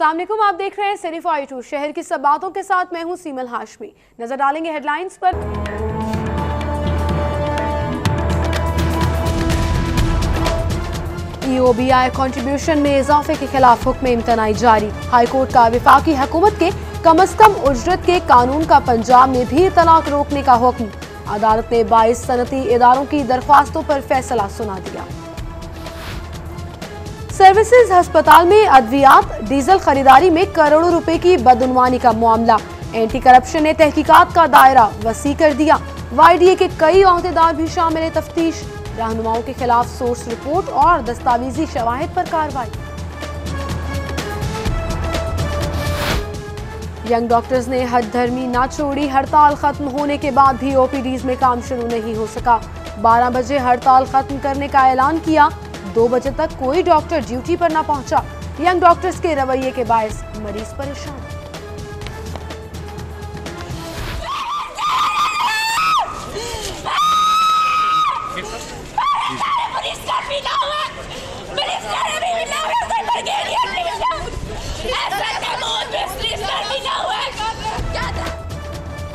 अस्सलाम वालेकुम, आप देख रहे हैं सिर्फ आई2 शहर की सब बातों के साथ मैं हूं सीमल हाशमी। नजर डालेंगे हेडलाइंस पर। EOBI कंट्रीब्यूशन में इजाफे के खिलाफ हुक्म इम्तनाई जारी। हाईकोर्ट का वफाकी हुकूमत के कम अज कम उजरत के कानून का पंजाब में भी तलाक रोकने का हुक्म। अदालत ने 22 सनती इदारों की दरख्वास्तों पर फैसला सुना दिया। सर्विसेज अस्पताल में अद्वियात डीजल खरीदारी में करोड़ों रुपए की बदउनवानी का मामला। एंटी करप्शन ने तहकीकात का दायरा वसी कर दिया। YDA के कई ओहदेदार भी शामिल तफ्तीश। रहनुमाओं के खिलाफ सोर्स रिपोर्ट और दस्तावेजी शवाहिद पर कार्रवाई। यंग डॉक्टर्स ने हद धर्मी ना छोड़ी। हड़ताल खत्म होने के बाद भी OPDs में काम शुरू नहीं हो सका। 12 बजे हड़ताल खत्म करने का ऐलान किया। 2 बजे तक कोई डॉक्टर ड्यूटी पर ना पहुंचा। यंग डॉक्टर्स के रवैये के बायस मरीज परेशान।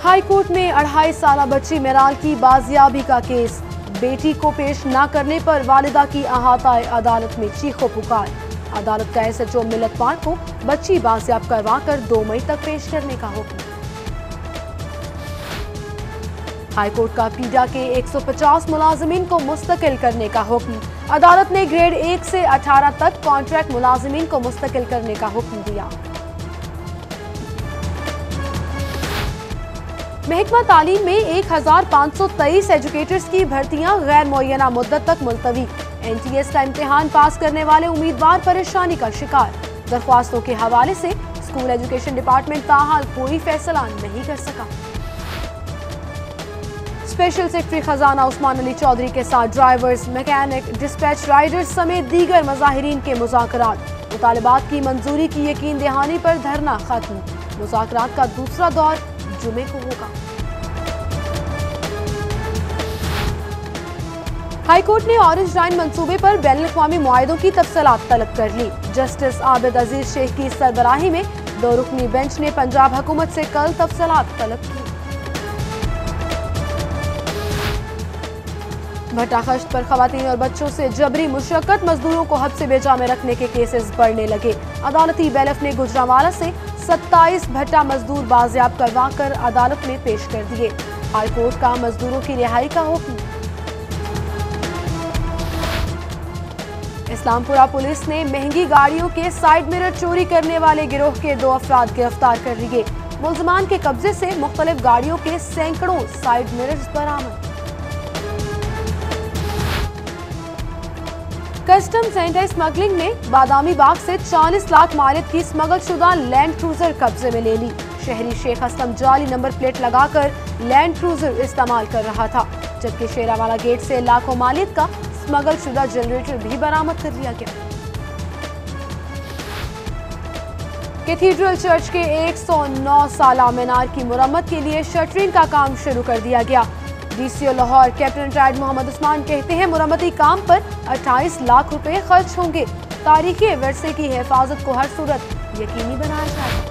हाई कोर्ट में 2.5 साल बच्ची मेराल की बाजियाबी का केस। बेटी को पेश न करने पर वालिदा की अहाताए अदालत में चीखो पुकार। अदालत का SHO मिलत पार को बच्ची बाजियाब करवा कर 2 मई तक पेश करने का हुक्म। हाईकोर्ट का पीडा के 150 मुलाजिमीन को मुस्तकिल करने का हुक्म। अदालत ने ग्रेड 1 से 18 तक कॉन्ट्रैक्ट मुलाजिमीन को मुस्तकिल करने का हुक्म दिया। महकमा तालीम में 1523 एजुकेटर्स की भर्तियां गैर मुअय्यना मुद्दत तक मुलतवी। NTS का इम्तिहान पास करने वाले उम्मीदवार परेशानी का शिकार। दरख्वास्तों के हवाले से स्कूल एजुकेशन डिपार्टमेंट ताहाल कोई फैसला नहीं कर सका। स्पेशल सेक्रेटरी खजाना उस्मान अली चौधरी के साथ ड्राइवर्स, मैकेनिक, डिस्पैच राइडर्स समेत दीगर मुजाहिरीन के मुज़ाकरात। मुतालबात की मंजूरी की यकीन दहानी पर धरना खत्म। मुज़ाकरात का दूसरा दौर जुमे को होगा। हाईकोर्ट ने ऑरेंज लाइन मंसूबे पर बैनुल-अक़वामी मुआहिदों की तफसीलात तलब कर ली। जस्टिस आबिद अजीज शेख की सरबराही में 2 रुकनी बेंच ने पंजाब हुकूमत से कल तफसीलात तलब की। भट्टा खश्त पर खवातीन और बच्चों से जबरी मुशक्कत, मजदूरों को हब्से बेजा में रखने के केसेस बढ़ने लगे। अदालती बैलफ ने गुजरांवाला से 27 भट्टा मजदूर बाजियाब करवा कर अदालत में पेश कर दिए। हाईकोर्ट का मजदूरों की रिहाई का हुक्म। इस्लामपुरा पुलिस ने महंगी गाड़ियों के साइड मिरर चोरी करने वाले गिरोह के 2 अफराद गिरफ्तार कर लिए। मुल्जिमान के कब्जे से मुख्तलिफ गाड़ियों के सैकड़ों साइड मिरर्स बरामद। कस्टम्स एंटी स्मगलिंग ने बादामी बाग से 40 लाख मालियत की स्मगल शुदा लैंड क्रूजर कब्जे में ले ली। शहरी शेख असलम जाली नंबर प्लेट लगाकर लैंड क्रूजर इस्तेमाल कर रहा था, जबकि शेरावाला गेट से लाखों मालियत का स्मगल शुदा जनरेटर भी बरामद कर लिया गया। कैथीड्रल चर्च के 109 साला मीनार की मुरम्मत के लिए शटरिंग का काम शुरू कर दिया गया। DCO Lahore captain retired Mohammad Usman कहते हैं मुरम्मती काम पर 28 लाख रुपए खर्च होंगे। तारीखी वर्से की हिफाजत को हर सूरत यकीनी बनाया जाएगा।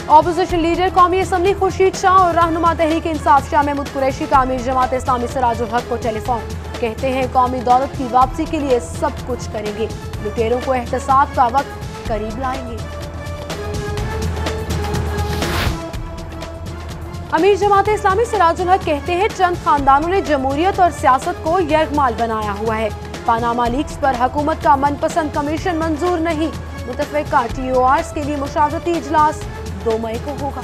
ऑपोजिशन लीडर कौमी असम्बली खुर्शीद शाह और रहनुमा तहरीक इंसाफ शाह महमूद कुरैशी का अमीर जमात इस्लामी सिराजुल हक को टेलीफोन। कहते हैं कौमी दौलत की वापसी के लिए सब कुछ करेंगे। लुटेरों को एहतसाब का वक्त करीब लाएंगे। अमीर जमात इस्लामी सिराजुल हक कहते हैं चंद खानदानों ने जमहूरियत और सियासत को यरगमाल बनाया हुआ है। पानामा लीक्स पर हुकूमत का मनपसंद कमीशन मंजूर नहीं। मुतफ़िका TORs के लिए मुशावरती इजलास 2 मई को होगा।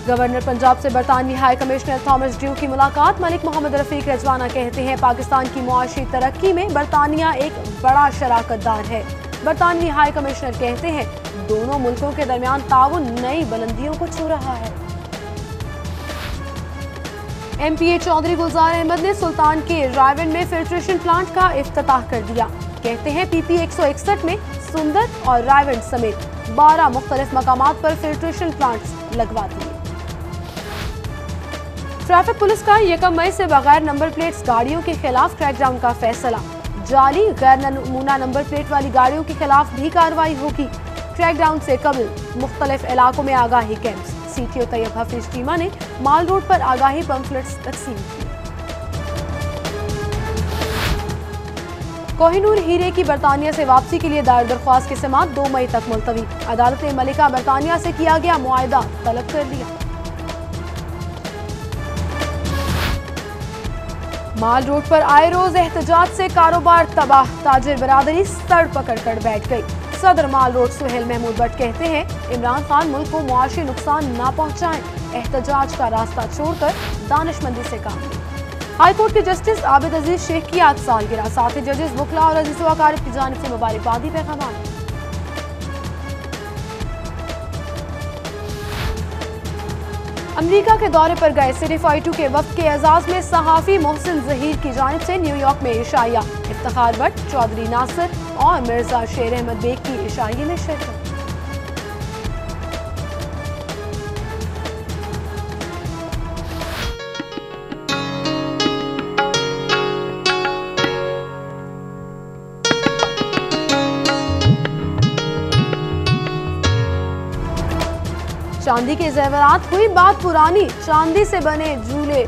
गवर्नर पंजाब से बरतानवी हाई कमिश्नर थॉमस ड्यू की मुलाकात। मलिक मोहम्मद रफीक रजवाना कहते हैं पाकिस्तान की मुआशी तरक्की में बरतानिया एक बड़ा शराकतदार है। बरतानवी हाई कमिश्नर कहते हैं दोनों मुल्कों के दरमियान ताउन नई बुलंदियों को छू रहा है। MPA चौधरी गुलजार अहमद ने सुल्तान के रायवन में फिल्ट्रेशन प्लांट का इफ्तिताह कर दिया। कहते हैं PP 161 में सुंदर और रायवन समेत 12 मुख्तलिफ मकामात पर फिल्ट्रेशन प्लांट्स लगवा दिए। ट्रैफिक पुलिस का 1 मई से बगैर नंबर प्लेट्स गाड़ियों के खिलाफ क्रैकडाउन का फैसला। जाली गैर नमूना नंबर प्लेट वाली गाड़ियों के खिलाफ भी कार्रवाई होगी। क्रैकडाउन से कबल मुख्तलिफ इलाकों में आगाही कैंप्स। सीटीओ तैयब हफीज टीमा ने माल रोड पर आगाही पंफलेट्स तकसीम किए। कोहिनूर हीरे की बरतानिया से वापसी के लिए दायर दरख्वास्त की समाअत 2 मई तक मुलतवी। अदालत ने मलिका बरतानिया से किया गया मुआहदा तलब कर लिया। माल रोड पर आए रोज एहतजाज से कारोबार तबाह। ताजिर बरादरी सर पकड़ कर बैठ गई। सदर माल रोड सुहेल महमूद भट्ट कहते हैं इमरान खान मुल्क को मुआशी नुकसान न पहुंचाएं। एहतजाज का रास्ता छोड़कर दानिशमंदी से काम लें। हाईकोर्ट के जस्टिस आबिद अजीज शेख की आज सालगिरह। साथ ही जजेस वकला और अजीज व अकारिब की जानिब से मुबारकबादी पैगाम। अमेरिका के दौरे पर गए सिर्फ I2 के वक्त के एजाज में सहाफी मोहसिन जहीर की जानिब से न्यूयॉर्क में इशाइया। इफ्तिखार भट्ट, चौधरी नासिर और मिर्जा शेर अहमद बेग की इशाइये में शिरकत। चांदी के जेवरात हुई बात पुरानी। चांदी से बने झूले,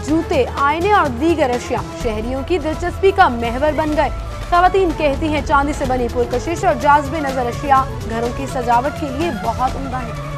जूते, आईने और दीगर अशिया शहरियों की दिलचस्पी का महवर बन गए। खवातीन कहती हैं चांदी से बनी पुरकशिश और जाज़बे नजर अशिया घरों की सजावट के लिए बहुत उम्दा है।